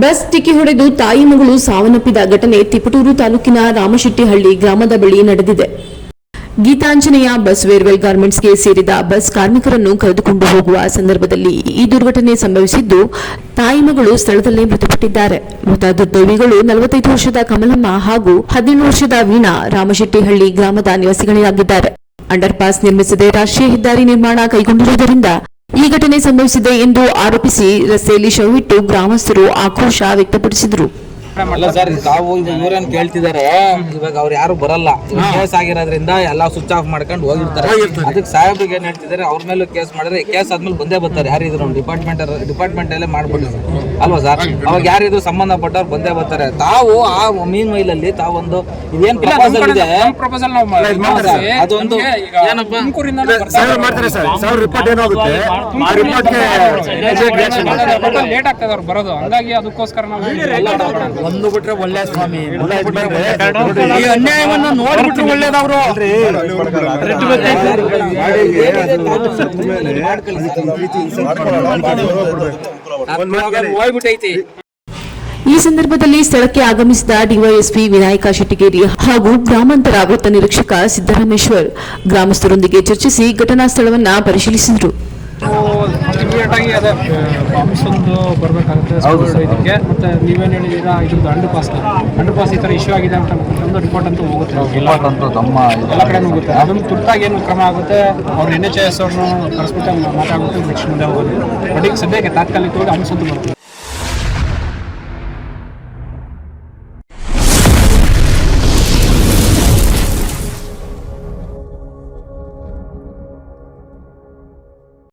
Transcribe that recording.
Bus ಡಿಕ್ಕಿ ಹೊಡೆದು ತಾಯಿ ಮಗಳು ಸಾವನ್ನಪ್ಪಿದ ಘಟನೆ ತಿಪಟೂರು ತಾಲೂಕಿನ ರಾಮಶೆಟ್ಟಿಹಳ್ಳಿ ಗ್ರಾಮದ ಬಳಿ ನಡೆದಿದೆ. ಗೀತಾಂಜನೇಯ ಬಸ್ ವೇರ್ವೆಲ್ ಗಾರ್ಮೆಂಟ್ಸ್ಗೆ ಸೇರಿದ ಬಸ್ ಕಾರ್ಮಿಕರನ್ನು ಕರೆದುಕೊಂಡು ಹೋಗುವ ಸಂದರ್ಭದಲ್ಲಿ ಈ ದುರ್ಘಟನೆ ಸಂಭವಿಸಿದ್ದು, ತಾಯಿ ಮಗಳು ಸ್ಥಳದಲ್ಲೇ ಮೃತಪಟ್ಟಿದ್ದಾರೆ. ಮೃತ ದುರ್ದೈವಿಗಳು 45 ವರ್ಷದ ಕಮಲಮ್ಮ ಹಾಗೂ 17 ವರ್ಷದ ವೀಣಾ ರಾಮಶೆಟ್ಟಿಹಳ್ಳಿ ಗ್ರಾಮದ ನಿವಾಸಿಗಳಾಗಿದ್ದಾರೆ. ಅಂಡರ್ ಪಾಸ್ ನಿರ್ಮಿಸದೆ ರಾಷ್ಟ್ರೀಯ ಹೆದ್ದಾರಿ ನಿರ್ಮಾಣ ಕೈಗೊಂಡಿರುವುದರಿಂದ ಈ ಘಟನೆ ಸಂಭವಿಸಿದೆ ಎಂದು ಆರೋಪಿಸಿ ರಸ್ತೆಯಲ್ಲಿ ಶವವಿಟ್ಟು ಗ್ರಾಮಸ್ಥರು ಆಕ್ರೋಶ ವ್ಯಕ್ತಪಡಿಸಿದರು. ಅಲ್ಲ ಸರ್, ತಾವು ಇವರನ್ನ ಕೇಳ್ತಿದ್ದಾರೆ. ಇವಾಗ ಅವ್ರು ಯಾರು ಬರಲ್ಲ, ಕೇಸ್ ಆಗಿರೋದ್ರಿಂದ ಎಲ್ಲ ಸ್ವಿಚ್ ಆಫ್ ಮಾಡ್ಕೊಂಡು ಹೋಗಿರ್ತಾರೆ. ಅದಕ್ಕೆ ಸಾಹೇಬ್ರಿಗೆ ಏನ್ ಹೇಳ್ತಿದ್ದಾರೆ, ಅವ್ರ ಮೇಲೂ ಕೇಸ್ ಮಾಡಿದ್ರೆ ಕೇಸ್ ಆದ್ಮೇಲೆ ಬಂದೇ ಬರ್ತಾರೆ. ಯಾರಿದ್ರು ನಮ್ಮ ಡಿಪಾರ್ಟ್ಮೆಂಟ್ ಅಲ್ಲೇ ಮಾಡ್ಬಿಟ್ಟಿದ್ರು ಅಲ್ವಾ ಸರ್? ಅವಾಗ ಯಾರಿದ್ರು ಸಂಬಂಧಪಟ್ಟವ್ರು ಬಂದೇ ಬರ್ತಾರೆ. ತಾವು ಆ ಮೀನ್ ಮೈಲಲ್ಲಿ ತಾವೊಂದು ಇದೇನ್ ಪ್ರಪೋಸಲ್ ಇದೆ, ಅದೊಂದು ಲೇಟ್ ಆಗ್ತದೆ ಅವ್ರು ಬರೋದು. ಹಂಗಾಗಿ ಅದಕ್ಕೋಸ್ಕರ ನಾವು ಒಂದು ಬಿಟ್ರೆ ಒಳ್ಳೆ ಸ್ವಾಮಿ, ಈ ಅನ್ಯಾಯವನ್ನು ನೋಡ್ಬಿಟ್ರೆ ಒಳ್ಳೇದವ್ರು. ಹೋಗ್ಬಿಟ್ಟೈತಿ. ಈ ಸಂದರ್ಭದಲ್ಲಿ ಸ್ಥಳಕ್ಕೆ ಆಗಮಿಸಿದ ಡಿವೈಎಸ್ಪಿ ವಿನಾಯಕ ಶೆಟ್ಟಿಗೇರಿ ಹಾಗೂ ಗ್ರಾಮಾಂತರ ವೃತ್ತ ನಿರೀಕ್ಷಕ ಸಿದ್ದರಾಮೇಶ್ವರ್ ಗ್ರಾಮಸ್ಥರೊಂದಿಗೆ ಚರ್ಚಿಸಿ ಘಟನಾ ಸ್ಥಳವನ್ನು ಪರಿಶೀಲಿಸಿದರು. ಇಮಿಡಿಯೇಟ್ ಆಗಿ ಅದೇ ಬಾಂಬ್ಸ್ ಒಂದು ಬರಬೇಕಾಗುತ್ತೆ ಇದಕ್ಕೆ. ಮತ್ತೆ ನೀವೇನು ಹೇಳಿದ್ದೀರಾ, ಇದ್ರದ್ದು ಅಂಡರ್ ಪಾಸ್ ಈ ಥರ ಇಶ್ಯೂ ಆಗಿದೆ ಅಂತ ಒಂದು ರಿಪೋರ್ಟ್ ಅಂತೂ ಹೋಗುತ್ತೆ, ಎಲ್ಲ ಕಡೆ ಹೋಗುತ್ತೆ. ಅದನ್ನು ತುರ್ತಾಗಿ ಏನು ಕ್ರಮ ಆಗುತ್ತೆ, ಅವ್ರು NHS ಅವ್ರನ್ನ ಕರೆಸ್ಬಿಟ್ಟು ಮಾತಾಡ್ಬಿಟ್ಟು ನೆಕ್ಸ್ಟ್ ಮುಂದೆ ಹೋಗೋದು. ಬಟ್ ಈಗ ಸದ್ಯಕ್ಕೆ ತಾತ್ಕಾಲಿಕವಾಗಿ ಬಾಂಬ್ಸ್ ಅಂತೂ ಬರುತ್ತೆ.